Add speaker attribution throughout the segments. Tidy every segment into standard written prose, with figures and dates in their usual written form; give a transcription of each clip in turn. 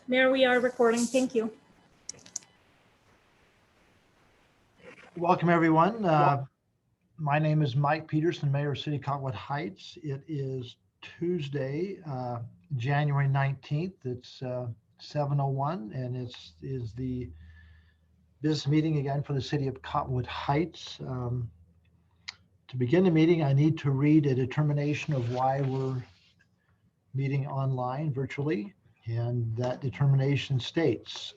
Speaker 1: Mayor, we are recording. Thank you.
Speaker 2: Welcome, everyone. My name is Mike Peterson, Mayor of City Cottonwood Heights. It is Tuesday, January 19th. It's 7:01, and is the business meeting again for the City of Cottonwood Heights. To begin the meeting, I need to read a determination of why we're meeting online virtually, and that determination states,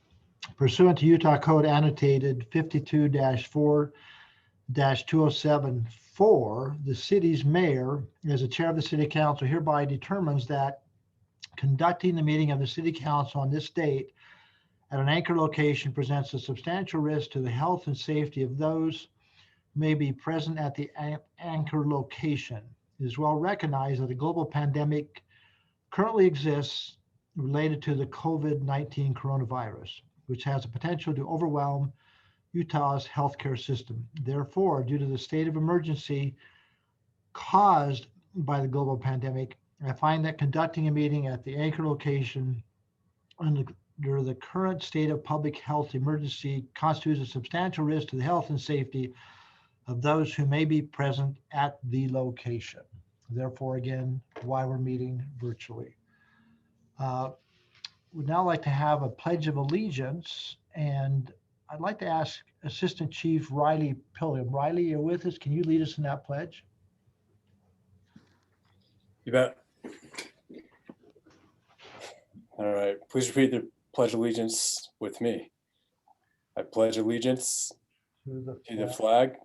Speaker 2: pursuant to Utah Code annotated 52-4-2074, the city's mayor, as the chair of the city council, hereby determines that conducting the meeting of the city council on this date at an anchor location presents a substantial risk to the health and safety of those who may be present at the anchor location. It is well recognized that a global pandemic currently exists related to the COVID-19 coronavirus, which has the potential to overwhelm Utah's healthcare system. Therefore, due to the state of emergency caused by the global pandemic, I find that conducting a meeting at the anchor location under the current state of public health emergency constitutes a substantial risk to the health and safety of those who may be present at the location. Therefore, again, why we're meeting virtually. Would now like to have a Pledge of Allegiance, and I'd like to ask Assistant Chief Riley Pilgrim. Riley, you're with us. Can you lead us in that pledge?
Speaker 3: You bet. All right, please repeat the Pledge of Allegiance with me. I pledge allegiance to the flag,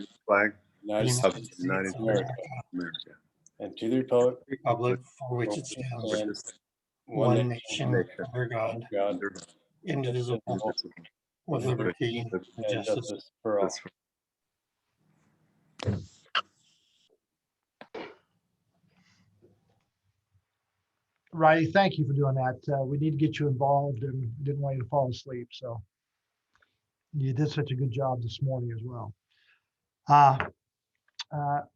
Speaker 3: United States of America, and to the republic
Speaker 4: for which it stands, one nation, under God, indivisible, with liberty and justice
Speaker 3: for all.
Speaker 2: Riley, thank you for doing that. We need to get you involved, and didn't want you to fall asleep. So you did such a good job this morning as well.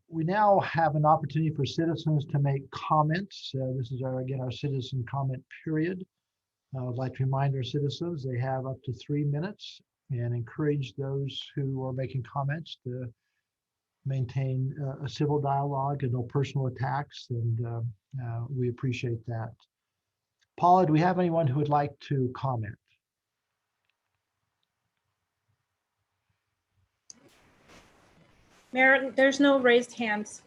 Speaker 2: We now have an opportunity for citizens to make comments. This is our citizen comment period. I would like to remind our citizens they have up to 3 minutes, and encourage those who are making comments to maintain a civil dialogue and no personal attacks, and we appreciate that. Paula, do we have anyone who would like to comment?
Speaker 1: Mayor, there's no raised hands.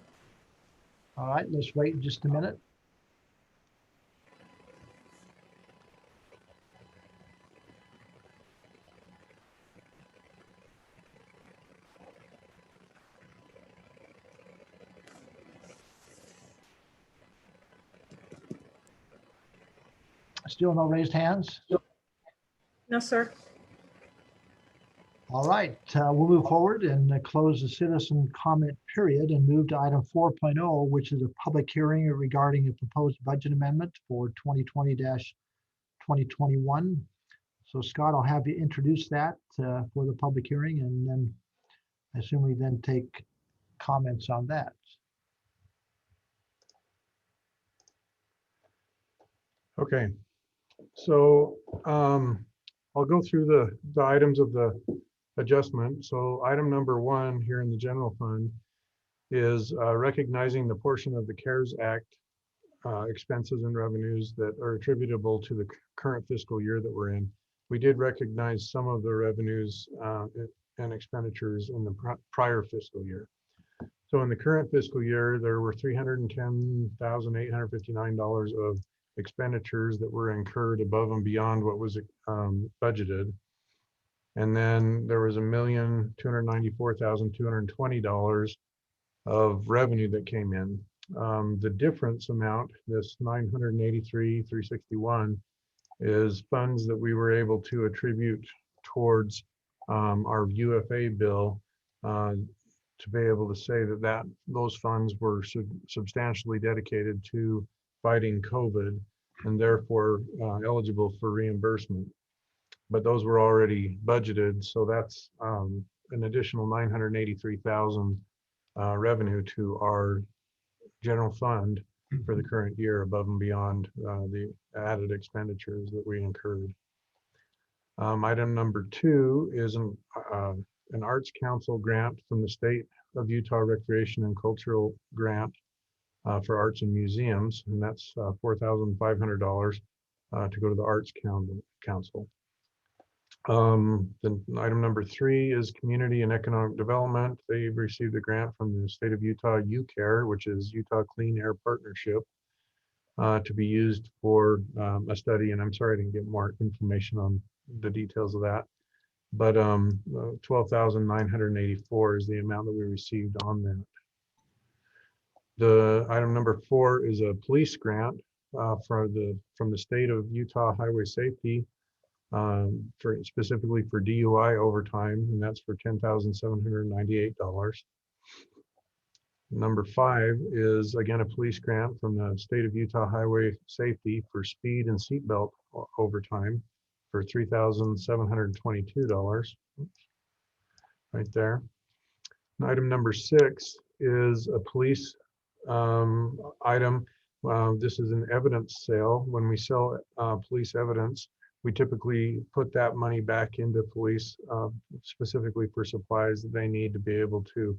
Speaker 2: All right, let's wait just a minute. Still no raised hands?
Speaker 1: No, sir.
Speaker 2: All right, we'll move forward and close the citizen comment period and move to item 4.0, which is a public hearing regarding a proposed budget amendment for 2020-2021. So Scott, I'll have you introduce that for the public hearing, and then I assume we then take comments on that.
Speaker 5: Okay, so I'll go through the items of the adjustment. So item number 1 here in the general fund is recognizing the portion of the CARES Act expenses and revenues that are attributable to the current fiscal year that we're in. We did recognize some of the revenues and expenditures in the prior fiscal year. So in the current fiscal year, there were $310,859 of expenditures that were incurred above and beyond what was budgeted. And then there was $1,294,220 of revenue that came in. The difference amount, this $983,361, is funds that we were able to attribute towards our UFA bill to be able to say that those funds were substantially dedicated to fighting COVID and therefore eligible for reimbursement. But those were already budgeted, so that's an additional $983,000 revenue to our general fund for the current year above and beyond the added expenditures that we incurred. Item number 2 is an Arts Council grant from the State of Utah Recreation and Cultural Grant for arts and museums, and that's $4,500 to go to the Arts Council. Then item number 3 is Community and Economic Development. They've received a grant from the State of Utah UCARE, which is Utah Clean Air Partnership, to be used for a study. And I'm sorry I didn't get more information on the details of that. But $12,984 is the amount that we received on that. The item number 4 is a police grant from the State of Utah Highway Safety, specifically for DUI overtime, and that's for $10,798. Number 5 is again a police grant from the State of Utah Highway Safety for speed and seatbelt overtime for $3,722. Right there. And item number 6 is a police item. This is an evidence sale. When we sell police evidence, we typically put that money back into police, specifically for supplies that they need to be able to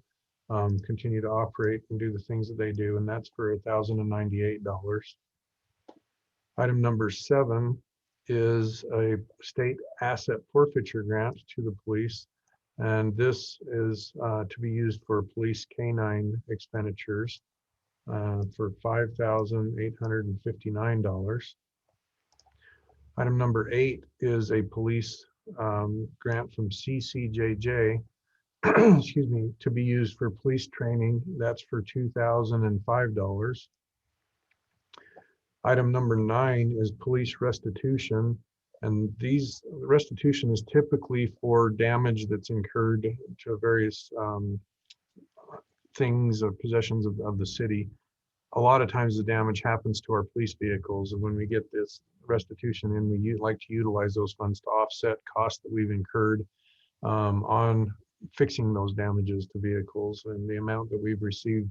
Speaker 5: continue to operate and do the things that they do, and that's for $1,098. Item number 7 is a state asset forfeiture grant to the police, and this is to be used for police canine expenditures for $5,859. Item number 8 is a police grant from CCJJ, excuse me, to be used for police training. That's for $2,005. Item number 9 is police restitution. And these restitution is typically for damage that's incurred to various things or possessions of the city. A lot of times the damage happens to our police vehicles, and when we get this restitution in, we like to utilize those funds to offset costs that we've incurred on fixing those damages to vehicles. And the amount that we've received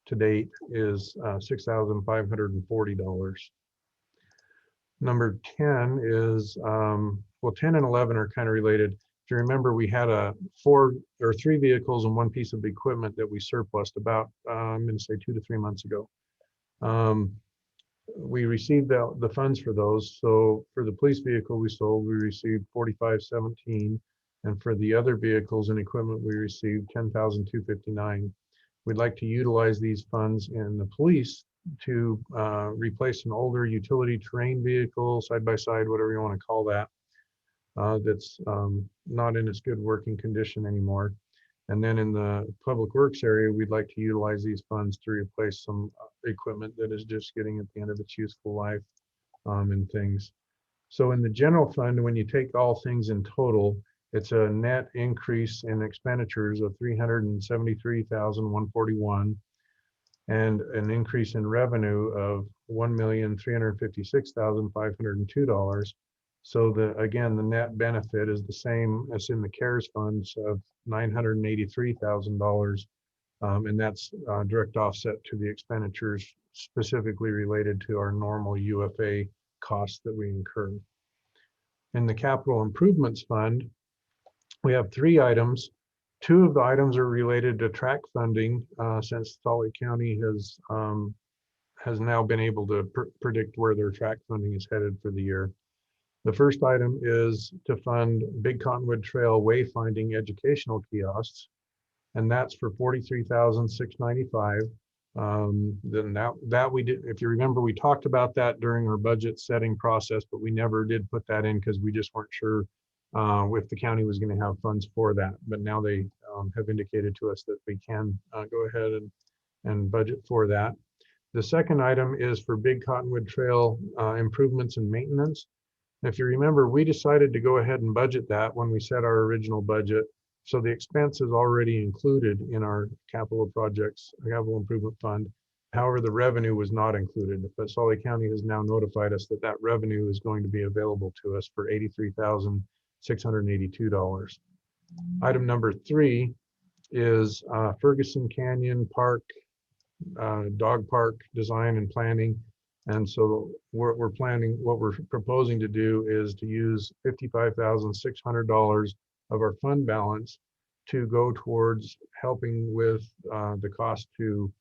Speaker 5: to date is $6,540. Number 10 is, well, 10 and 11 are kind of related. If you remember, we had 3 vehicles and 1 piece of equipment that we surplused about, I'm going to say 2 to 3 months ago. We received the funds for those. So for the police vehicle we sold, we received $4,517, and for the other vehicles and equipment, we received $10,259. We'd like to utilize these funds in the police to replace an older utility terrain vehicle, side-by-side, whatever you want to call that, that's not in as good working condition anymore. And then in the public works area, we'd like to utilize these funds to replace some equipment that is just getting at the end of its useful life and things. So in the general fund, when you take all things in total, it's a net increase in expenditures of $373,141 and an increase in revenue of $1,356,502. So again, the net benefit is the same as in the CARES funds of $983,000, and that's direct offset to the expenditures specifically related to our normal UFA costs that we incur. In the capital improvements fund, we have 3 items. 2 of the items are related to track funding, since Salt Lake County has now been able to predict where their track funding is headed for the year. The first item is to fund Big Cottonwood Trail wayfinding educational kiosks, and that's for $43,695. Then that we did, if you remember, we talked about that during our budget setting process, but we never did put that in because we just weren't sure if the county was going to have funds for that. But now they have indicated to us that we can go ahead and budget for that. The second item is for Big Cottonwood Trail improvements and maintenance. If you remember, we decided to go ahead and budget that when we set our original budget. So the expense is already included in our capital improvement fund. However, the revenue was not included, but Salt Lake County has now notified us that that revenue is going to be available to us for $83,682. Item number 3 is Ferguson Canyon Park, Dog Park design and planning. And so we're planning, what we're proposing to do is to use $55,600 of our fund balance to go towards helping with the cost to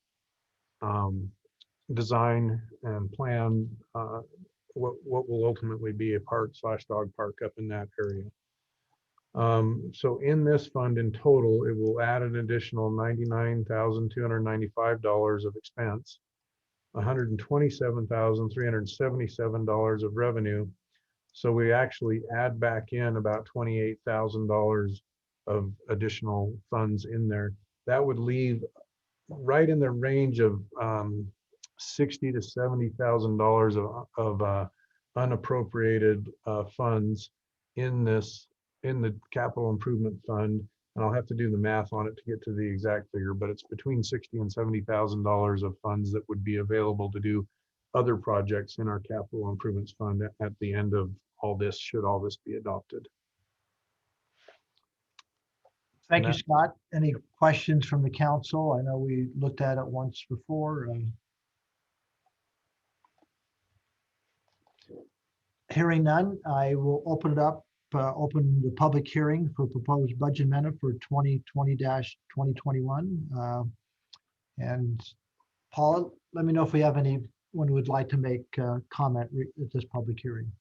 Speaker 5: design and plan what will ultimately be a park/dog park up in that area. So in this fund in total, it will add an additional $99,295 of expense, $127,377 of revenue. So we actually add back in about $28,000 of additional funds in there. That would leave right in the range of $60,000 to $70,000 of unappropriated funds in the capital improvement fund. And I'll have to do the math on it to get to the exact figure, but it's between $60,000 and $70,000 of funds that would be available to do other projects in our capital improvements fund at the end of all this, should all this be adopted.
Speaker 2: Thank you, Scott. Any questions from the council? I know we looked at it once before. Hearing none, I will open it up, open the public hearing for proposed budget amendment for 2020-2021. And Paula, let me know if we have anyone who would like to make comment at this public hearing.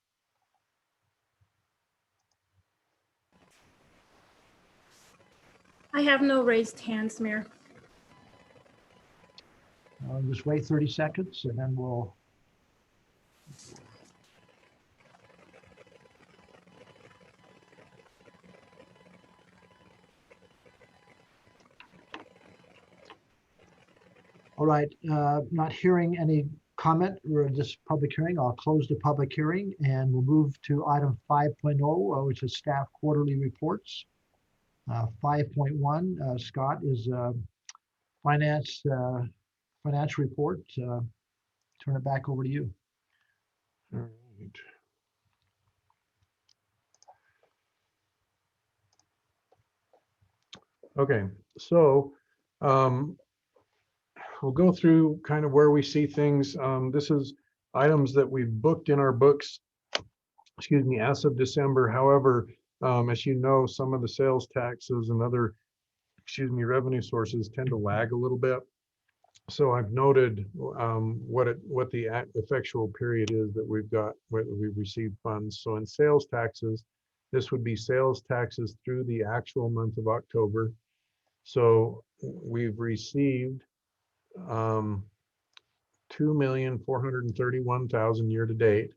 Speaker 1: I have no raised hands, Mayor.
Speaker 2: Just wait 30 seconds and then we'll. All right, not hearing any comment or this public hearing, I'll close the public hearing and we'll move to item 5.0, which is staff quarterly reports. 5.1, Scott, is financial report. Turn it back over to you.
Speaker 5: All right. Okay, so we'll go through kind of where we see things. This is items that we've booked in our books, excuse me, as of December. However, as you know, some of the sales taxes and other, excuse me, revenue sources tend to lag a little bit. So I've noted what the effectual period is that we've got, where we've received funds. So in sales taxes, this would be sales taxes through the actual month of October. So we've received 2,431,000 year to date.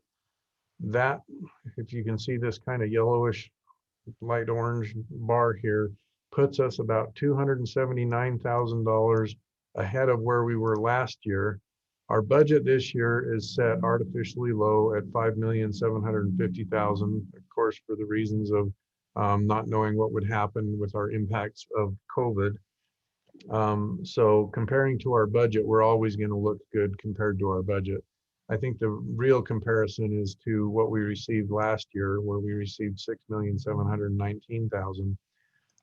Speaker 5: That, if you can see this kind of yellowish light orange bar here, puts us about $279,000 ahead of where we were last year. Our budget this year is set artificially low at $5,750,000, of course, for the reasons of not knowing what would happen with our impacts of COVID. So comparing to our budget, we're always going to look good compared to our budget. I think the real comparison is to what we received last year, where we received $6,719,000.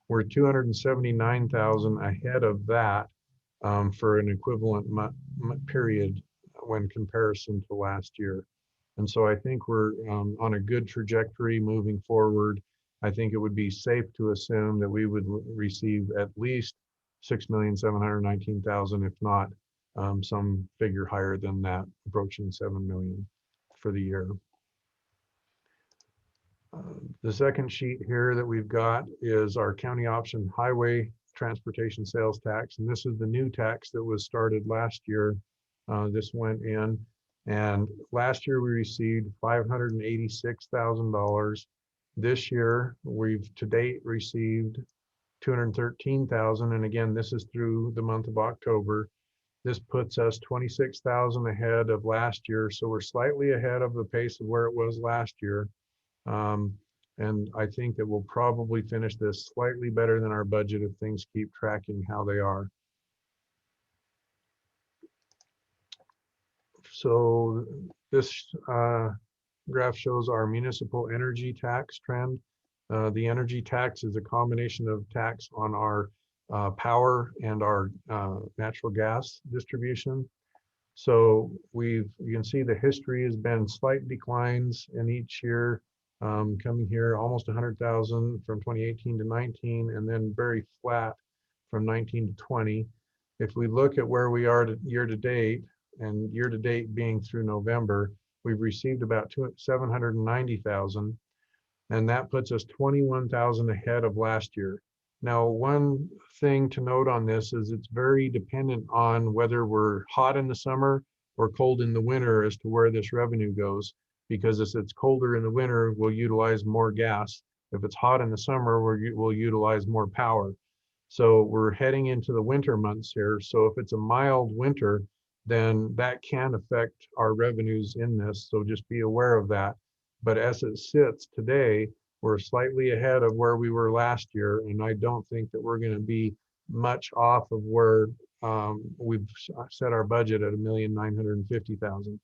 Speaker 5: We're $279,000 ahead of that for an equivalent period when comparison to last year. And so I think we're on a good trajectory moving forward. I think it would be safe to assume that we would receive at least $6,719,000, if not some figure higher than that, approaching $7 million for the year. The second sheet here that we've got is our county option highway transportation sales tax. And this is the new tax that was started last year. This went in, and last year we received $586,000. This year we've to date received $213,000. And again, this is through the month of October. This puts us $26,000 ahead of last year. So we're slightly ahead of the pace of where it was last year. And I think that we'll probably finish this slightly better than our budget if things keep tracking how they are. So this graph shows our municipal energy tax trend. The energy tax is a combination of tax on our power and our natural gas distribution. So you can see the history has been slight declines in each year, coming here almost 100,000 from 2018 to 19, and then very flat from 19 to 20. If we look at where we are year to date, and year to date being through November, we've received about 790,000, and that puts us 21,000 ahead of last year. Now, one thing to note on this is it's very dependent on whether we're hot in the summer or cold in the winter as to where this revenue goes. Because if it's colder in the winter, we'll utilize more gas. If it's hot in the summer, we'll utilize more power. So we're heading into the winter months here. So if it's a mild winter, then that can affect our revenues in this. So just be aware of that. But as it sits today, we're slightly ahead of where we were last year. And I don't think that we're going to be much off of where we've set our budget at 1,950,000.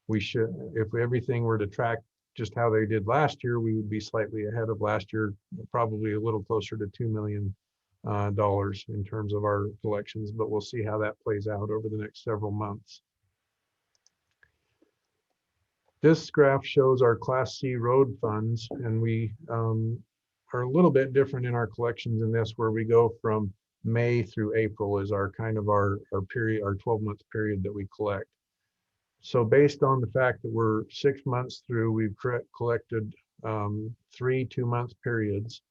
Speaker 5: We should, if everything were to track just how they did last year, we would be slightly ahead of last year, probably a little closer to $2 million in terms of our collections, but we'll see how that plays out over the next several months. This graph shows our Class C road funds, and we are a little bit different in our collections in this, where we go from May through April is our kind of our period, our 12-month period that we collect. So based on the fact that we're 6 months through, we've collected 3 2-month periods.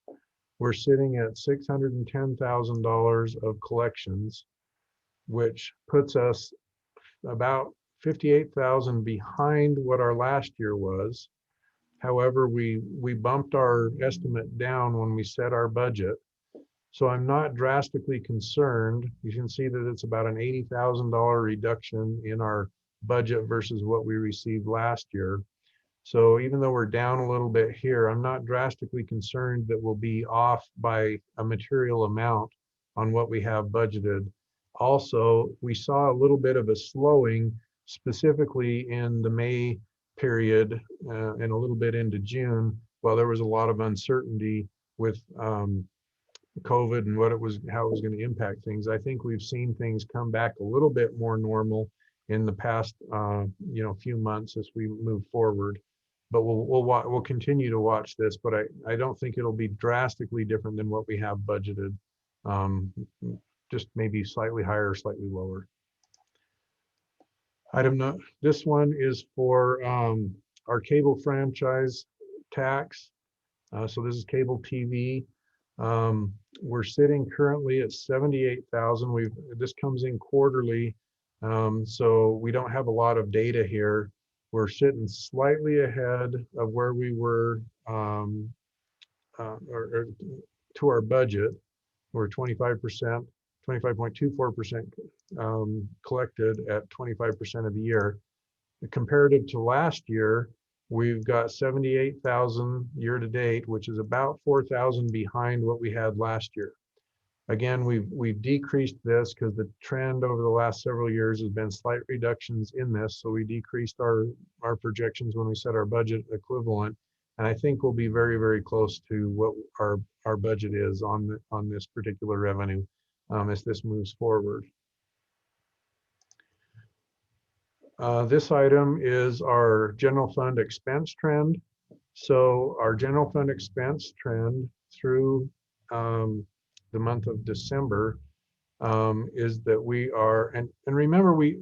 Speaker 5: We're sitting at $610,000 of collections, which puts us about 58,000 behind what our last year was. However, we bumped our estimate down when we set our budget. So I'm not drastically concerned. You can see that it's about an $80,000 reduction in our budget versus what we received last year. So even though we're down a little bit here, I'm not drastically concerned that we'll be off by a material amount on what we have budgeted. Also, we saw a little bit of a slowing, specifically in the May period and a little bit into June, while there was a lot of uncertainty with COVID and how it was going to impact things. I think we've seen things come back a little bit more normal in the past few months as we move forward. But we'll continue to watch this, but I don't think it'll be drastically different than what we have budgeted. Just maybe slightly higher or slightly lower. This one is for our cable franchise tax. So this is cable TV. We're sitting currently at 78,000. This comes in quarterly, so we don't have a lot of data here. We're sitting slightly ahead of where we were or to our budget. We're 25%, 25.24% collected at 25% of the year. Comparative to last year, we've got 78,000 year to date, which is about 4,000 behind what we had last year. Again, we've decreased this because the trend over the last several years has been slight reductions in this. So we decreased our projections when we set our budget equivalent. And I think we'll be very, very close to what our budget is on this particular revenue as this moves forward. This item is our general fund expense trend. So our general fund expense trend through the month of December is that we are, and remember, we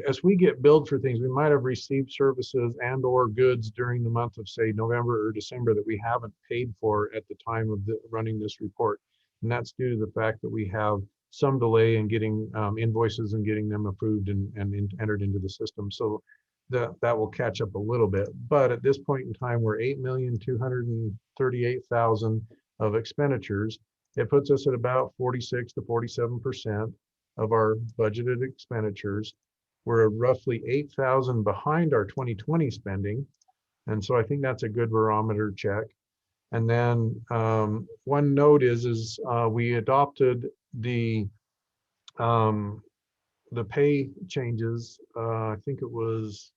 Speaker 5: as we get billed for things, we might have received services and or goods during the month of, say, November or December that we haven't paid for at the time of running this report. And that's due to the fact that we have some delay in getting invoices and getting them approved and entered into the system. So that will catch up a little bit. But at this point in time, we're 8,238,000 of expenditures. It puts us at about 46 to 47% of our budgeted expenditures. We're roughly 8,000 behind our 2020 spending. And so I think that's a good barometer check. And then one note is we adopted the pay changes. I think it was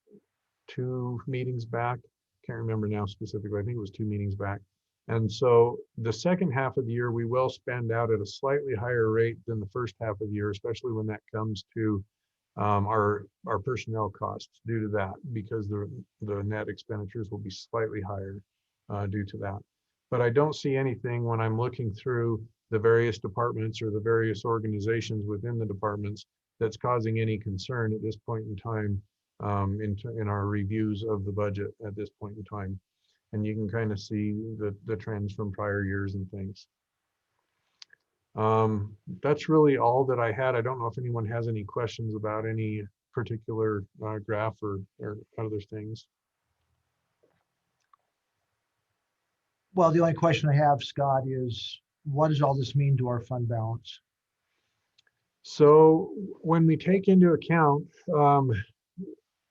Speaker 5: 2 meetings back. Can't remember now specifically. I think it was 2 meetings back. And so the second half of the year, we will spend out at a slightly higher rate than the first half of the year, especially when that comes to our personnel costs due to that, because the net expenditures will be slightly higher due to that. But I don't see anything when I'm looking through the various departments or the various organizations within the departments that's causing any concern at this point in time in our reviews of the budget at this point in time. And you can kind of see the trends from prior years and things. That's really all that I had. I don't know if anyone has any questions about any particular graph or other things.
Speaker 2: Well, the only question I have, Scott, is what does all this mean to our fund balance?
Speaker 5: So when we take into account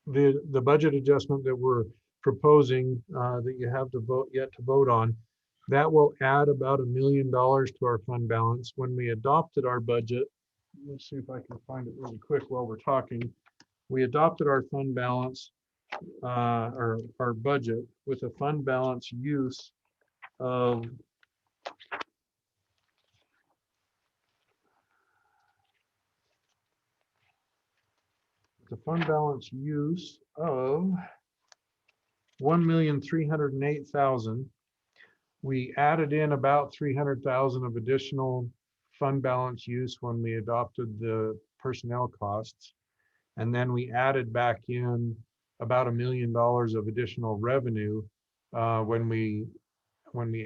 Speaker 5: the budget adjustment that we're proposing that you have to vote on, that will add about $1 million to our fund balance. When we adopted our budget, let's see if I can find it really quick while we're talking. We adopted our fund balance or our budget with a fund balance use of $1,308,000. We added in about 300,000 of additional fund balance use when we adopted the personnel costs. And then we added back in about $1 million of additional revenue when we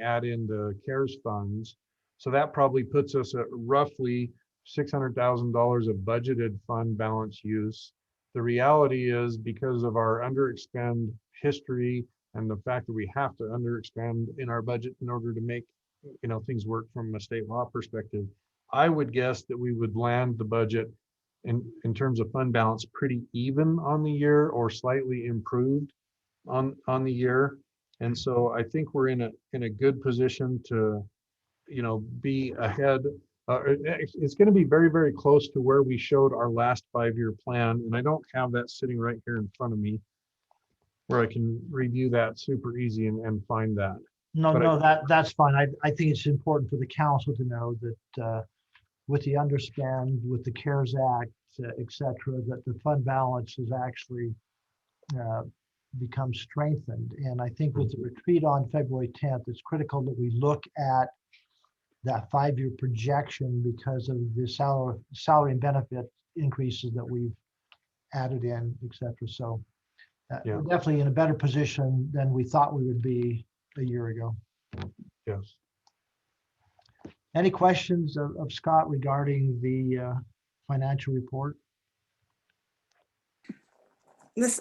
Speaker 5: add in the CARES funds. So that probably puts us at roughly $600,000 of budgeted fund balance use. The reality is, because of our underexpend history and the fact that we have to underexpend in our budget in order to make things work from a state law perspective, I would guess that we would land the budget in terms of fund balance pretty even on the year or slightly improved on the year. And so I think we're in a good position to be ahead. It's going to be very, very close to where we showed our last 5-year plan. And I don't have that sitting right here in front of me where I can review that super easy and find that.
Speaker 2: No, that's fine. I think it's important for the council to know that with the underspend, with the CARES Act, et cetera, that the fund balance has actually become strengthened. And I think with the retreat on February 10th, it's critical that we look at that 5-year projection because of the salary and benefit increases that we've added in, et cetera. So we're definitely in a better position than we thought we would be a year ago.
Speaker 5: Yes.
Speaker 2: Any questions of Scott regarding the financial report?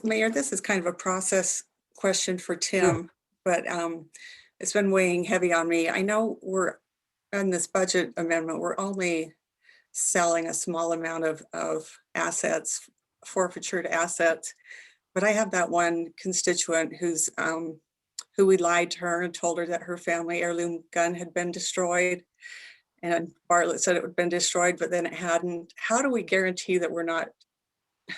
Speaker 6: Mayor, this is kind of a process question for Tim, but it's been weighing heavy on me. I know we're on this budget amendment, we're only selling a small amount of assets, forfeitured assets, but I have that one constituent who we lied to her and told her that her family heirloom gun had been destroyed. And Bartlett said it had been destroyed, but then it hadn't. How do we guarantee that we're not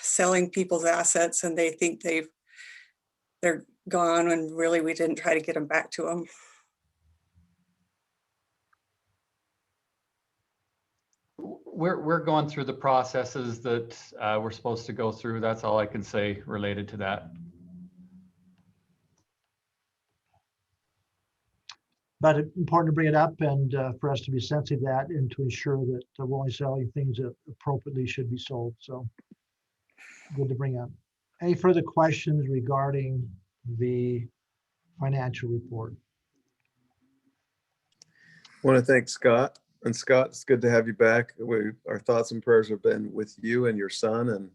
Speaker 6: selling people's assets and they think they're gone when really we didn't try to get them back to them?
Speaker 7: We're going through the processes that we're supposed to go through. That's all I can say related to that.
Speaker 2: But it's important to bring it up and for us to be sensitive to that and to ensure that we're only selling things that appropriately should be sold. So good to bring up. Any further questions regarding the financial report?
Speaker 8: I want to thank Scott. And Scott, it's good to have you back. Our thoughts and prayers have been with you and your son and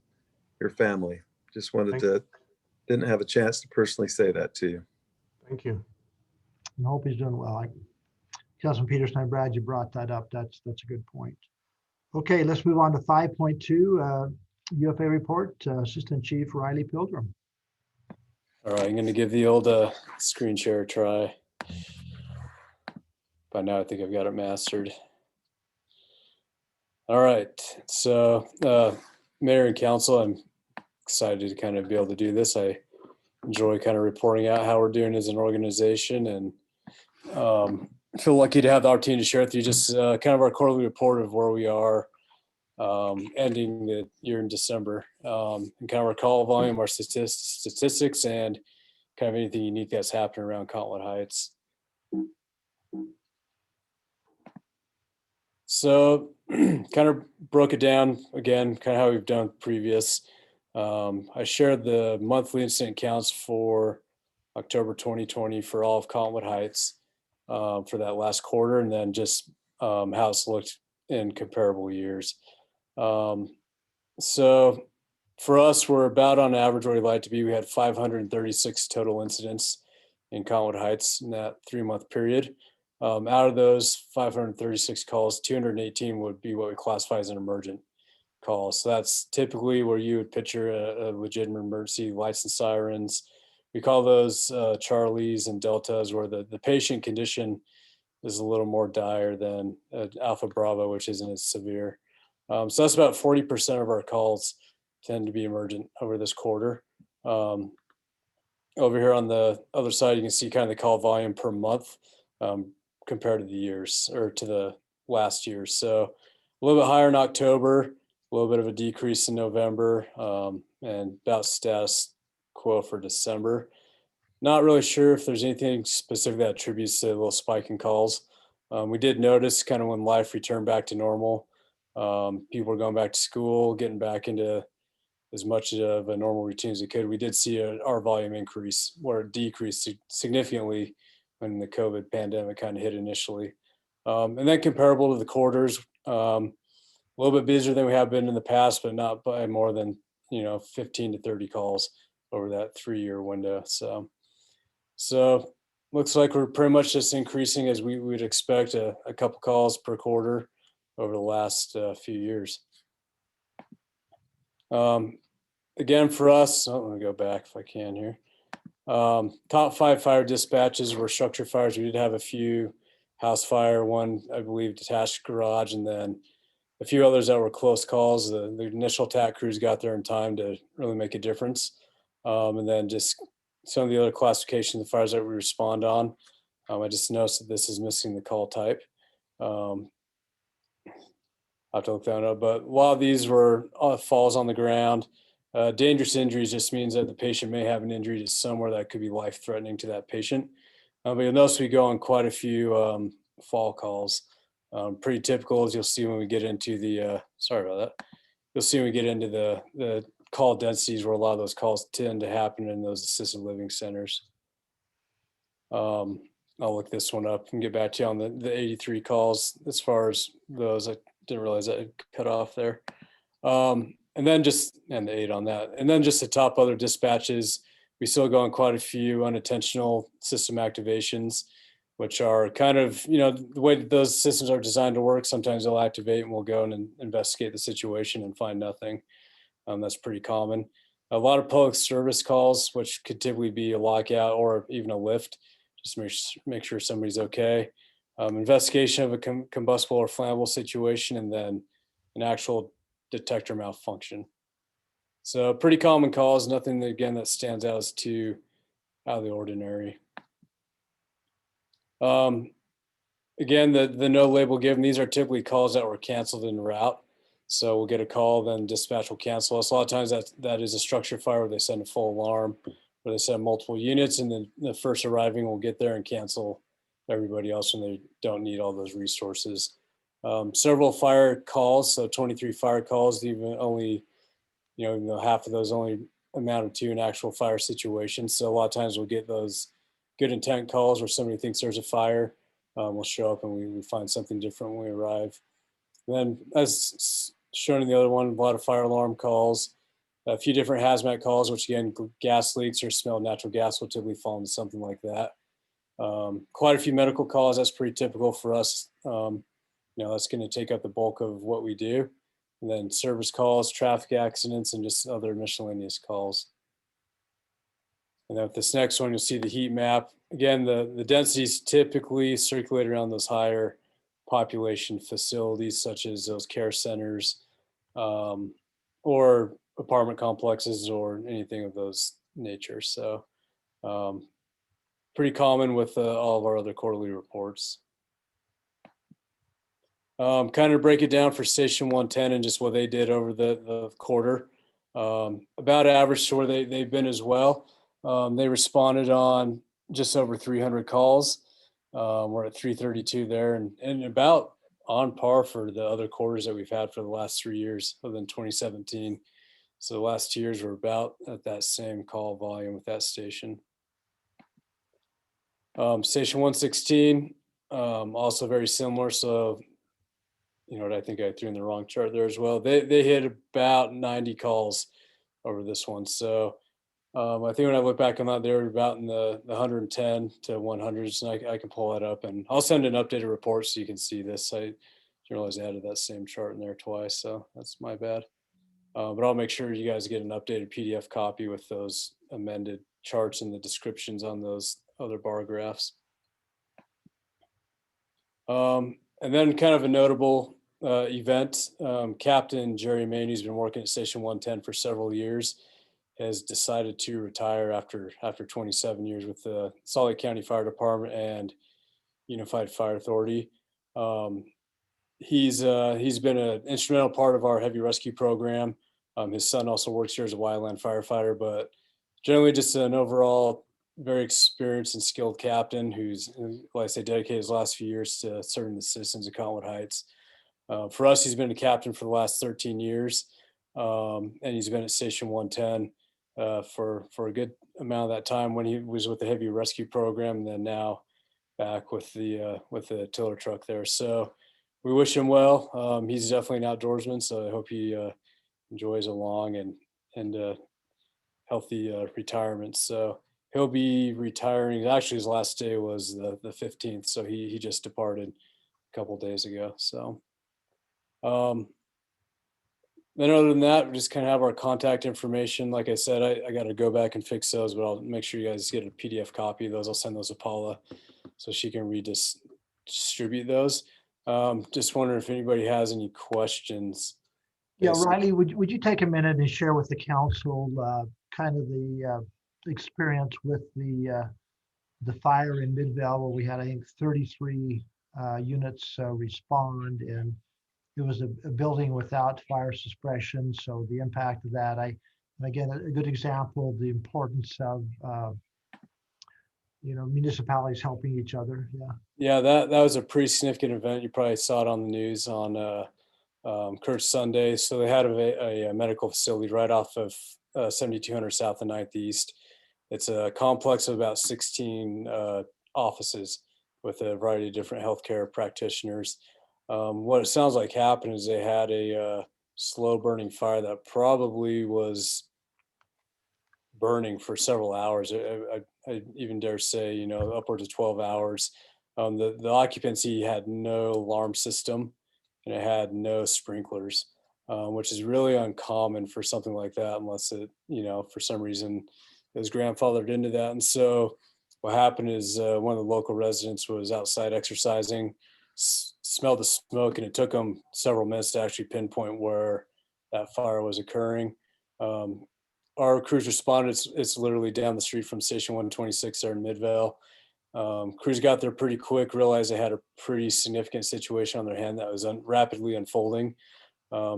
Speaker 8: your family. Just didn't have a chance to personally say that to you.
Speaker 5: Thank you.
Speaker 2: And hope he's doing well. Councilman Peterson, I'm glad you brought that up. That's a good point. Okay, let's move on to 5.2, UFA report, Assistant Chief Riley Pilgrim.
Speaker 3: All right, I'm going to give the old screen share a try. By now, I think I've got it mastered. All right, so Mayor and Council, I'm excited to kind of be able to do this. I enjoy kind of reporting out how we're doing as an organization, and feel lucky to have the opportunity to share with you just kind of our quarterly report of where we are ending the year in December. And kind of our call volume, our statistics, and kind of anything unique that's happened around Cottonwood Heights. So kind of broke it down again, kind of how we've done previous. I shared the monthly incident counts for October 2020 for all of Cottonwood Heights for that last quarter, and then just how it's looked in comparable years. So for us, we're about on average where we'd like to be. We had 536 total incidents in Cottonwood Heights in that 3-month period. Out of those 536 calls, 218 would be what we classify as an emergent call. So that's typically where you would picture a legitimate emergency, lights and sirens. We call those Charlies and Deltas, where the patient condition is a little more dire than Alpha Bravo, which isn't as severe. So that's about 40% of our calls tend to be emergent over this quarter. Over here on the other side, you can see kind of the call volume per month compared to the years or to the last year. So a little bit higher in October, a little bit of a decrease in November, and about status quo for December. Not really sure if there's anything specific that attributes to a little spike in calls. We did notice kind of when life returned back to normal, people were going back to school, getting back into as much of a normal routine as they could. We did see our volume increase, where it decreased significantly when the COVID pandemic kind of hit initially. And then comparable to the quarters, a little bit busier than we have been in the past, but not by more than 15 to 30 calls over that 3-year window. So looks like we're pretty much just increasing as we would expect, a couple calls per quarter over the last few years. Again, for us, let me go back if I can here. Top 5 fire dispatches were structure fires. We did have a few house fire, one, I believe, detached garage, and then a few others that were close calls. The initial TAC crews got there in time to really make a difference. And then just some of the other classifications of fires that we respond on. I just noticed that this is missing the call type. I'll have to look that up, but a lot of these were falls on the ground. Dangerous injuries just means that the patient may have an injury to somewhere that could be life-threatening to that patient. But you'll notice we go on quite a few fall calls. Pretty typical, as you'll see when we get into the, sorry about that. You'll see when we get into the call densities where a lot of those calls tend to happen in those assisted living centers. I'll look this one up and get back to you on the 83 calls. As far as those, I didn't realize that it cut off there. And then the 8 on that. And then just the top other dispatches, we still go on quite a few unintentional system activations, which are kind of, the way that those systems are designed to work. Sometimes they'll activate and we'll go and investigate the situation and find nothing. That's pretty common. A lot of public service calls, which could typically be a lockout or even a lift, just make sure somebody's okay. Investigation of a combustible or flammable situation, and then an actual detector malfunction. So pretty common calls, nothing that, again, that stands out as too out of the ordinary. Again, the no label given, these are typically calls that were canceled en route. So we'll get a call, then dispatch will cancel us. A lot of times that is a structure fire where they send a full alarm, where they send multiple units, and then the first arriving will get there and cancel everybody else when they don't need all those resources. Several fire calls, so 23 fire calls, even though half of those only amounted to an actual fire situation. So a lot of times we'll get those good intent calls where somebody thinks there's a fire. We'll show up and we find something different when we arrive. And then, as shown in the other one, a lot of fire alarm calls, a few different hazmat calls, which again, gas leaks or smell of natural gas will typically fall into something like that. Quite a few medical calls, that's pretty typical for us. That's going to take up the bulk of what we do. And then service calls, traffic accidents, and just other miscellaneous calls. And then with this next one, you'll see the heat map. Again, the densities typically circulate around those higher population facilities, such as those care centers or apartment complexes or anything of those nature. So pretty common with all of our other quarterly reports. Kind of break it down for Station 110 and just what they did over the quarter. About average to where they've been as well. They responded on just over 300 calls. We're at 332 there and about on par for the other quarters that we've had for the last 3 years, other than 2017. So the last 2 years were about at that same call volume with that station. Station 116, also very similar. So, you know what, I think I threw in the wrong chart there as well. They hit about 90 calls over this one. So I think when I look back on that, they were about in the 110 to 100s, and I can pull that up, and I'll send an updated report so you can see this. I didn't realize I added that same chart in there twice, so that's my bad. But I'll make sure you guys get an updated PDF copy with those amended charts and the descriptions on those other bar graphs. And then kind of a notable event, Captain Jerry Maney, who's been working at Station 110 for several years, has decided to retire after 27 years with the Salt Lake County Fire Department and Unified Fire Authority. He's been an instrumental part of our heavy rescue program. His son also works here as a wildland firefighter, but generally just an overall very experienced and skilled captain who's, like I say, dedicated his last few years to serving the citizens of Cottonwood Heights. For us, he's been a captain for the last 13 years, and he's been at Station 110 for a good amount of that time when he was with the heavy rescue program, and then now back with the tiller truck there. So we wish him well. He's definitely an outdoorsman, so I hope he enjoys a long and healthy retirement. So he'll be retiring. Actually, his last day was the 15th, so he just departed a couple of days ago. So then other than that, we just kind of have our contact information. Like I said, I got to go back and fix those, but I'll make sure you guys get a PDF copy of those. I'll send those to Paula so she can distribute those. Just wondering if anybody has any questions.
Speaker 2: Yeah, Riley, would you take a minute and share with the council kind of the experience with the fire in Midvale, where we had, I think, 33 units respond, and it was a building without fire suppression. So the impact of that, and again, a good example of the importance of municipalities helping each other.
Speaker 3: Yeah, that was a pretty significant event. You probably saw it on the news on Kurt Sunday. So they had a medical facility right off of 7200 South and 9th East. It's a complex of about 16 offices with a variety of different healthcare practitioners. What it sounds like happened is they had a slow burning fire that probably was burning for several hours. I even dare say, upwards of 12 hours. The occupancy had no alarm system and it had no sprinklers, which is really uncommon for something like that, unless it, for some reason it was grandfathered into that. And so what happened is one of the local residents was outside exercising, smelled the smoke, and it took them several minutes to actually pinpoint where that fire was occurring. Our crews responded. It's literally down the street from Station 126 there in Midvale. Crews got there pretty quick, realized they had a pretty significant situation on their hand that was rapidly unfolding.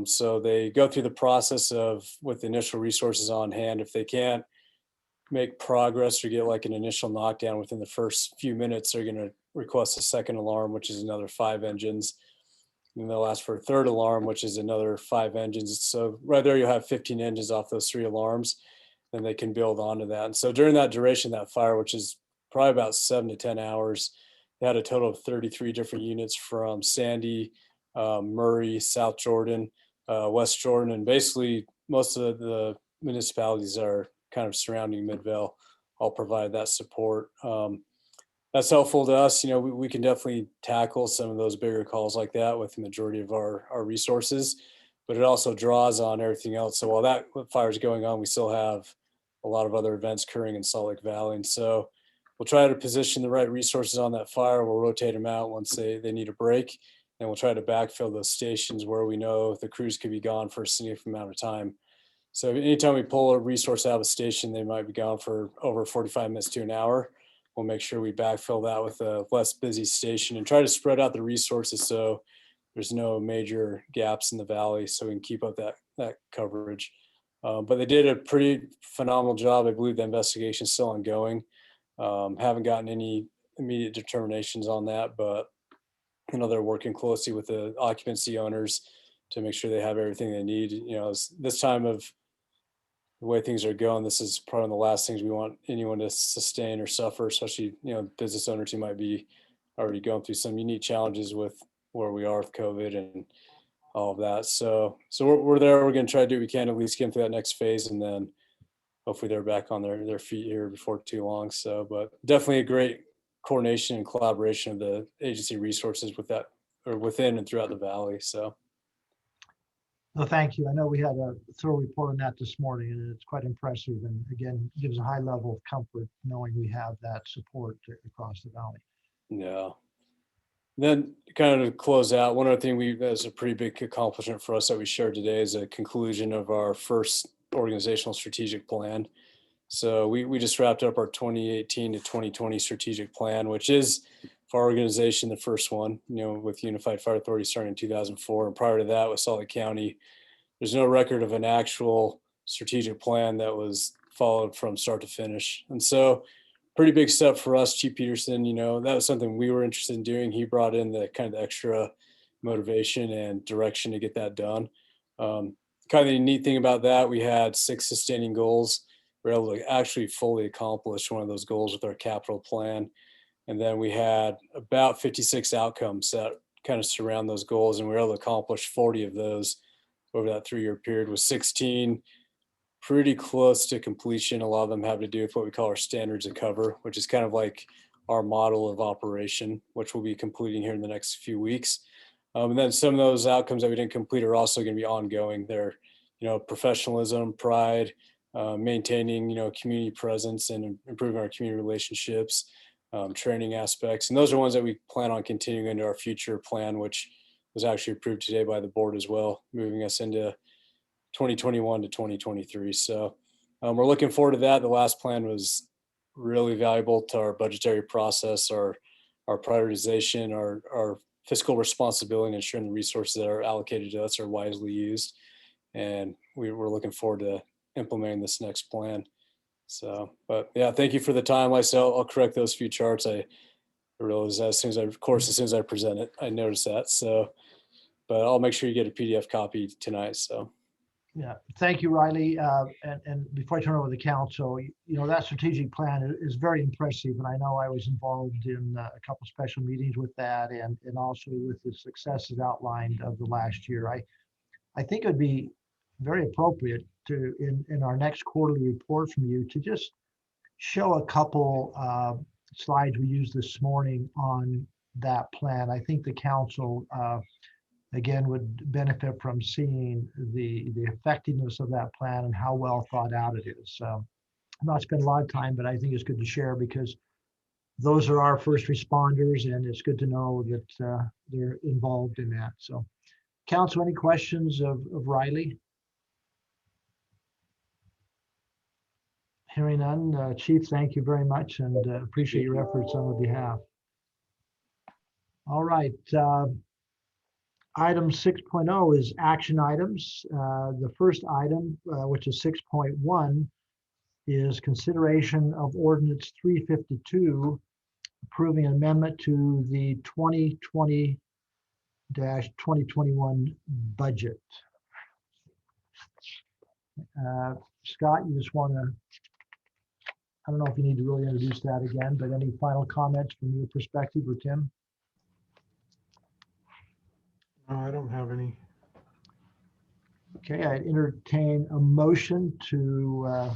Speaker 3: So they go through the process of, with the initial resources on hand, if they can't make progress or get like an initial knockdown within the first few minutes, they're going to request a second alarm, which is another 5 engines. And they'll ask for a third alarm, which is another 5 engines. So right there, you'll have 15 engines off those 3 alarms, and they can build onto that. And so during that duration, that fire, which is probably about 7 to 10 hours, they had a total of 33 different units from Sandy, Murray, South Jordan, West Jordan, and basically most of the municipalities that are kind of surrounding Midvale all provide that support. That's helpful to us. We can definitely tackle some of those bigger calls like that with the majority of our resources, but it also draws on everything else. So while that fire is going on, we still have a lot of other events occurring in Salt Lake Valley. And so we'll try to position the right resources on that fire. We'll rotate them out once they need a break, and we'll try to backfill those stations where we know the crews could be gone for a significant amount of time. So anytime we pull a resource out of a station, they might be gone for over 45 minutes to an hour. We'll make sure we backfill that with a less busy station and try to spread out the resources so there's no major gaps in the valley, so we can keep up that coverage. But they did a pretty phenomenal job. I believe the investigation is still ongoing. Haven't gotten any immediate determinations on that, but they're working closely with the occupancy owners to make sure they have everything they need. This time of the way things are going, this is probably the last things we want anyone to sustain or suffer, especially, business owners who might be already going through some unique challenges with where we are with COVID and all of that. So we're there. We're going to try to do what we can to at least get them through that next phase, and then hopefully they're back on their feet here before too long. So, but definitely a great coordination and collaboration of the agency resources with that, or within and throughout the valley. So.
Speaker 2: No, thank you. I know we had a thorough report on that this morning, and it's quite impressive, and again, gives a high level of comfort knowing we have that support across the valley.
Speaker 3: Yeah. Then kind of to close out, one other thing that's a pretty big accomplishment for us that we shared today is a conclusion of our first organizational strategic plan. So we just wrapped up our 2018 to 2020 strategic plan, which is for our organization, the first one, with Unified Fire Authority starting in 2004. And prior to that with Salt Lake County, there's no record of an actual strategic plan that was followed from start to finish. And so pretty big step for us. Chief Peterson, that was something we were interested in doing. He brought in the kind of extra motivation and direction to get that done. Kind of the neat thing about that, we had 6 sustaining goals. We were able to actually fully accomplish one of those goals with our capital plan. And then we had about 56 outcomes that kind of surround those goals. And we were able to accomplish 40 of those over that 3-year period, with 16 pretty close to completion. A lot of them have to do with what we call our standards of cover, which is kind of like our model of operation, which we'll be completing here in the next few weeks. And then some of those outcomes that we didn't complete are also going to be ongoing. They're, professionalism, pride, maintaining, community presence and improving our community relationships, training aspects. And those are ones that we plan on continuing into our future plan, which was actually approved today by the board as well, moving us into 2021 to 2023. So we're looking forward to that. The last plan was really valuable to our budgetary process, our prioritization, our fiscal responsibility, and ensuring the resources that are allocated to us are wisely used. And we're looking forward to implementing this next plan. So, but yeah, thank you for the time. Like I said, I'll correct those few charts. I realized as soon as I present it, I noticed that. So, but I'll make sure you get a PDF copy tonight. So.
Speaker 2: Yeah, thank you, Riley. And before I turn over the council, that strategic plan is very impressive. And I know I was involved in a couple special meetings with that, and also with the successes outlined of the last year. I think it would be very appropriate to, in our next quarterly report from you, to just show a couple slides we used this morning on that plan. I think the council again would benefit from seeing the effectiveness of that plan and how well thought out it is. So I'm not spend a lot of time, but I think it's good to share because those are our first responders, and it's good to know that they're involved in that. So council, any questions of Riley? Hearing none, Chief, thank you very much, and appreciate your efforts on the behalf. All right. Item 6.0 is action items. The first item, which is 6.1, is consideration of ordinance 352, approving an amendment to the 2020-2021 budget. Scott, you just want to, I don't know if you need to really introduce that again, but any final comments from your perspective, or Tim?
Speaker 5: No, I don't have any.
Speaker 2: Okay, I'd entertain a motion to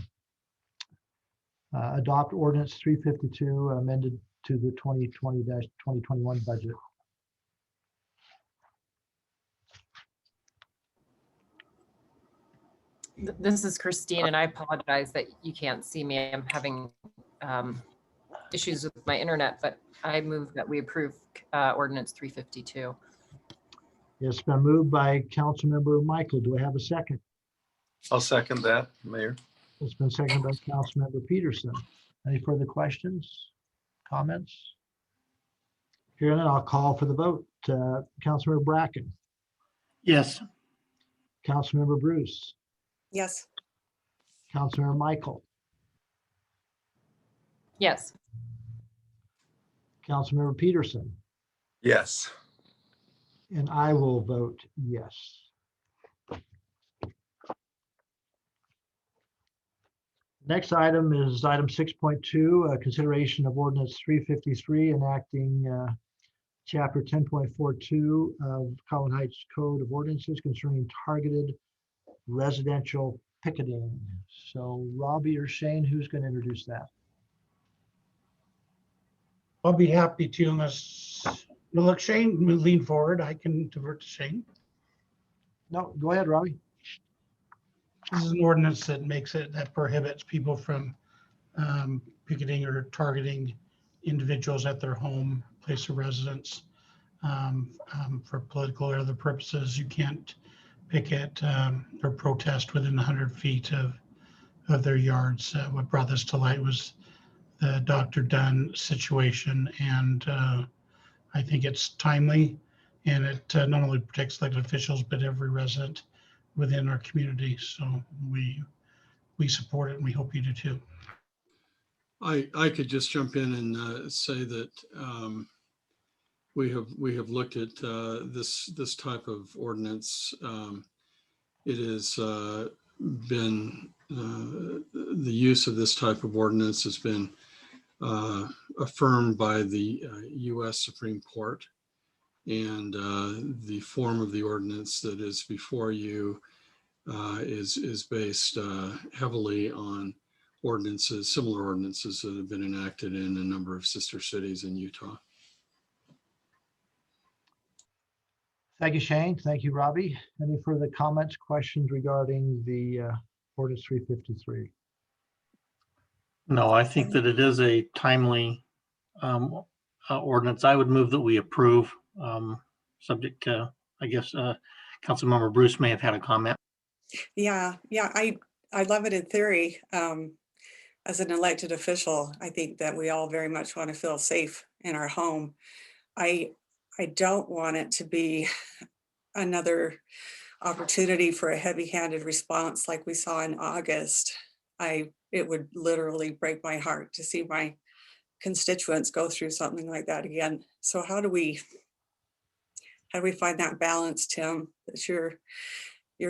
Speaker 2: adopt ordinance 352 amended to the 2020-2021 budget.
Speaker 9: This is Christine, and I apologize that you can't see me. I'm having issues with my internet, but I move that we approve ordinance 352.
Speaker 2: It's been moved by Councilmember Michael. Do I have a second?
Speaker 8: I'll second that, Mayor.
Speaker 2: It's been seconded by Councilmember Peterson. Any further questions, comments? Here then, I'll call for the vote. Councilmember Bracken,
Speaker 4: Yes.
Speaker 2: Councilmember Bruce,
Speaker 6: Yes.
Speaker 2: Councilmember Michael,
Speaker 9: Yes.
Speaker 2: Councilmember Peterson,
Speaker 8: Yes.
Speaker 2: and I will vote yes. Next item is item 6.2, consideration of ordinance 353, enacting chapter 10.42 of Cottonwood Heights Code of Ordinances concerning targeted residential picketing. So Robbie or Shane, who's going to introduce that?
Speaker 10: I'll be happy to, unless, no, look, Shane, lean forward. I can divert to Shane.
Speaker 2: No, go ahead, Robbie.
Speaker 10: This is an ordinance that prohibits people from picketing or targeting individuals at their home, place of residence for political or other purposes. You can't picket or protest within 100 feet of their yards. What brought this to light was the Dr. Dunn situation, and I think it's timely, and it not only protects elected officials but every resident within our community. So we support it, and we hope you do too.
Speaker 11: I could just jump in and say that we have looked at this type of ordinance. It has been the use of this type of ordinance has been affirmed by the U.S. Supreme Court, and the form of the ordinance that is before you is based heavily on ordinances, similar ordinances that have been enacted in a number of sister cities in Utah.
Speaker 2: Thank you, Shane. Thank you, Robbie. Any further comments, questions regarding the ordinance 353?
Speaker 4: No, I think that it is a timely ordinance. I would move that we approve, subject to, I guess, Councilmember Bruce may have had a comment.
Speaker 6: Yeah, I love it in theory. As an elected official, I think that we all very much want to feel safe in our home. I don't want it to be another opportunity for a heavy-handed response like we saw in August. It would literally break my heart to see my constituents go through something like that again. So how do we find that balance, Tim? That's your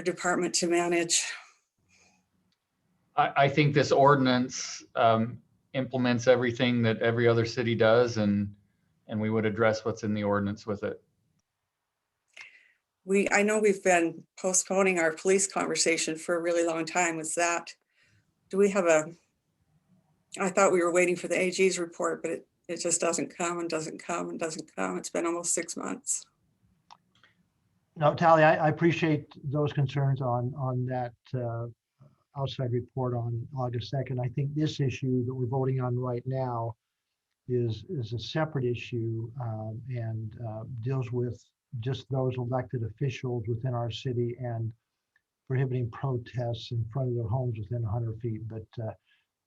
Speaker 6: department to manage.
Speaker 7: I think this ordinance implements everything that every other city does, and we would address what's in the ordinance with it.
Speaker 6: I know we've been postponing our police conversation for a really long time. Do we have I thought we were waiting for the AG's report, but it just doesn't come and doesn't come and doesn't come. It's been almost 6 months.
Speaker 2: No, Tally, I appreciate those concerns on that outside report on August 2nd. I think this issue that we're voting on right now is a separate issue and deals with just those elected officials within our city and prohibiting protests in front of their homes within 100 feet. But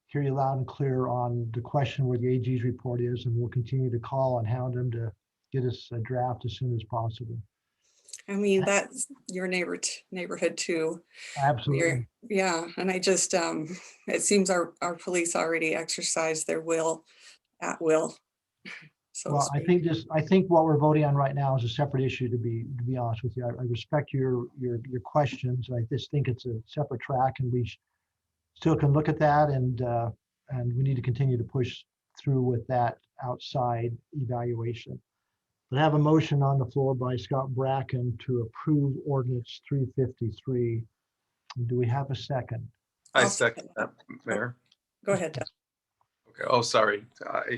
Speaker 2: hear you loud and clear on the question where the AG's report is, and we'll continue to call and hound them to get us a draft as soon as possible.
Speaker 6: I mean, that's your neighborhood too.
Speaker 2: Absolutely.
Speaker 6: Yeah, and I just, it seems our police already exercise their will at will. So
Speaker 2: well, I think what we're voting on right now is a separate issue. To be honest with you, I respect your questions. I just think it's a separate track, and we still can look at that, and we need to continue to push through with that outside evaluation. But I have a motion on the floor by Scott Bracken to approve ordinance 353. Do we have a second?
Speaker 8: I second that, Mayor.
Speaker 6: Go ahead, Doug.
Speaker 8: Okay. Oh, sorry.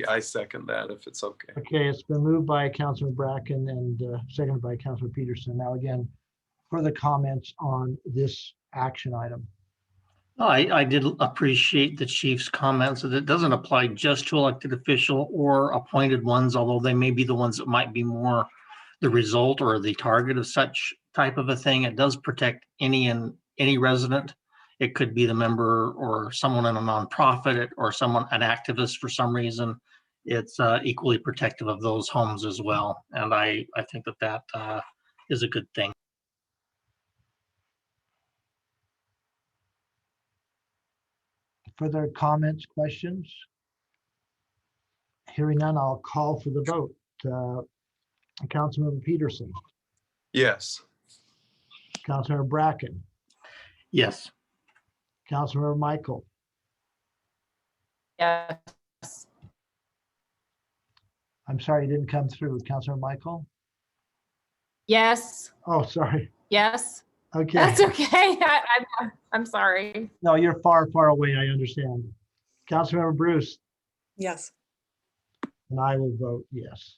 Speaker 8: I second that if it's okay.
Speaker 2: Okay, it's been moved by Councilor Bracken and seconded by Councilor Peterson. Now again, further comments on this action item.
Speaker 4: I did appreciate the chief's comments that it doesn't apply just to elected official or appointed ones, although they may be the ones that might be more the result or the target of such type of a thing. It does protect any resident. It could be the member or someone in a nonprofit or an activist for some reason. it's equally protective of those homes as well. And I think that is a good thing.
Speaker 2: Further comments, questions? Hearing none, I'll call for the vote. Councilmember Peterson,
Speaker 8: Yes.
Speaker 2: Councilmember Bracken,
Speaker 4: Yes.
Speaker 2: Councilmember Michael,
Speaker 9: Yes.
Speaker 2: I'm sorry, you didn't come through. Councilmember Michael?
Speaker 9: Yes.
Speaker 2: Oh, sorry.
Speaker 9: Yes.
Speaker 2: Okay.
Speaker 9: That's okay. I'm sorry.
Speaker 2: No, you're far, far away. I understand. Councilmember Bruce,
Speaker 6: Yes.
Speaker 2: and I will vote yes.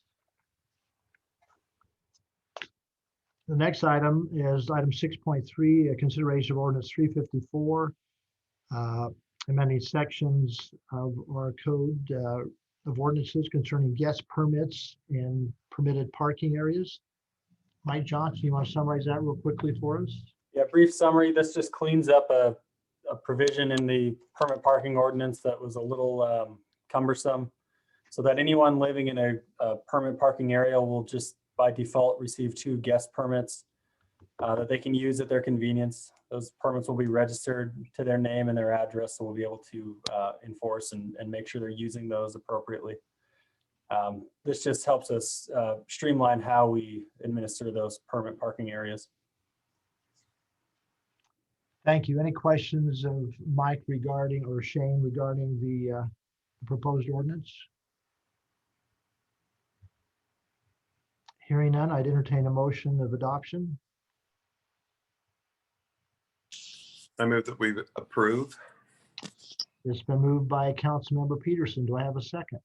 Speaker 2: The next item is item 6.3, a consideration of ordinance 354, amending sections of our code of ordinances concerning guest permits in permitted parking areas. Mike Johnson, you want to summarize that real quickly for us?
Speaker 12: Yeah, brief summary. This just cleans up a provision in the permit parking ordinance that was a little cumbersome, so that anyone living in a permit parking area will just by default receive 2 guest permits that they can use at their convenience. Those permits will be registered to their name and their address, so we'll be able to enforce and make sure they're using those appropriately. This just helps us streamline how we administer those permit parking areas.
Speaker 2: Thank you. Any questions of Mike regarding, or Shane regarding the proposed ordinance? Hearing none, I'd entertain a motion of adoption.
Speaker 8: I move that we approve.
Speaker 2: It's been moved by Councilmember Peterson. Do I have a second?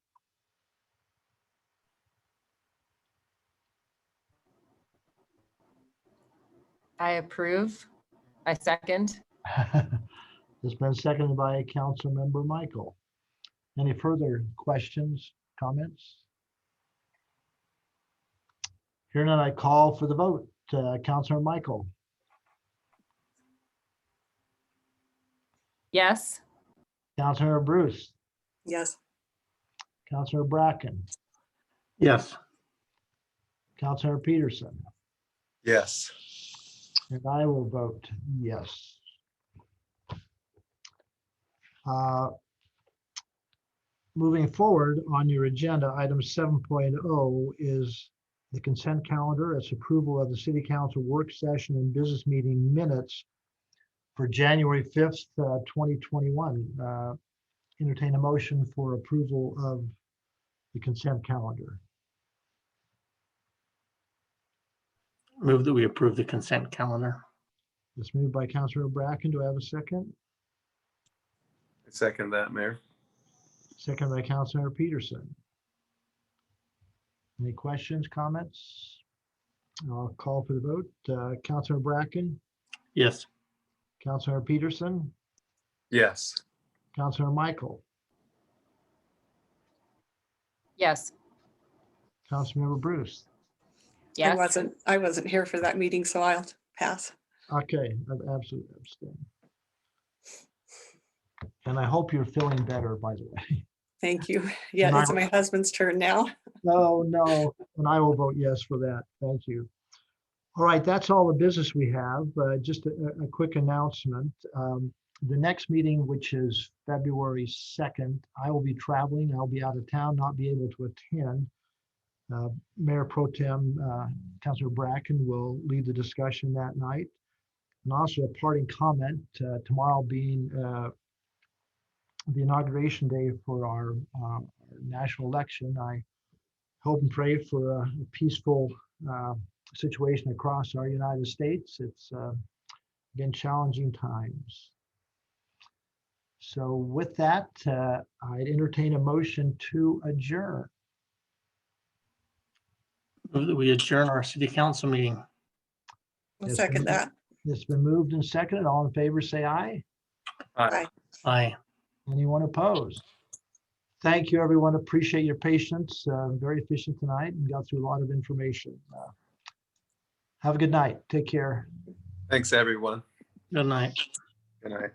Speaker 9: I approve. I second.
Speaker 2: It's been seconded by Councilmember Michael. Any further questions, comments? Hearing none, I call for the vote. Councilmember Michael,
Speaker 9: Yes.
Speaker 2: Councilmember Bruce,
Speaker 6: Yes.
Speaker 2: Councilmember Bracken,
Speaker 4: Yes.
Speaker 2: Councilmember Peterson,
Speaker 8: Yes.
Speaker 2: and I will vote yes. Moving forward on your agenda, item 7.0 is the consent calendar. It's approval of the City Council work session and business meeting minutes for January 5th, 2021. Entertain a motion for approval of the consent calendar.
Speaker 4: Move that we approve the consent calendar.
Speaker 2: It's moved by Councilor Bracken. Do I have a second?
Speaker 8: I second that, Mayor.
Speaker 2: Second by Councilor Peterson. Any questions, comments? I'll call for the vote. Councilor Bracken,
Speaker 4: Yes.
Speaker 2: Councilor Peterson,
Speaker 8: Yes.
Speaker 2: Councilor Michael,
Speaker 9: Yes.
Speaker 2: Councilmember Bruce.
Speaker 9: Yes.
Speaker 6: I wasn't here for that meeting, so I'll pass.
Speaker 2: Okay, I absolutely abstain. And I hope you're feeling better, by the way.
Speaker 6: Thank you. Yeah,
Speaker 2: And
Speaker 6: it's my husband's turn now.
Speaker 2: No, and I will vote yes for that. Thank you. All right, that's all the business we have. Just a quick announcement. The next meeting, which is February 2nd, I will be traveling. I'll be out of town, not be able to attend. Mayor Pro Tem Councilor Bracken will lead the discussion that night. And also a parting comment, tomorrow being the inauguration day for our national election. I hope and pray for a peaceful situation across our United States. It's been challenging times. So with that, I'd entertain a motion to adjourn.
Speaker 4: Move that we adjourn our city council meeting.
Speaker 6: I'll
Speaker 2: Yes,
Speaker 6: second that.
Speaker 2: It's been moved and seconded. All in favor, say aye.
Speaker 6: Aye.
Speaker 4: Aye.
Speaker 2: Anyone opposed? Thank you, everyone. Appreciate your patience. Very efficient tonight and got through a lot of information. Have a good night. Take care.
Speaker 8: Thanks, everyone.
Speaker 4: Good night.
Speaker 8: Good night.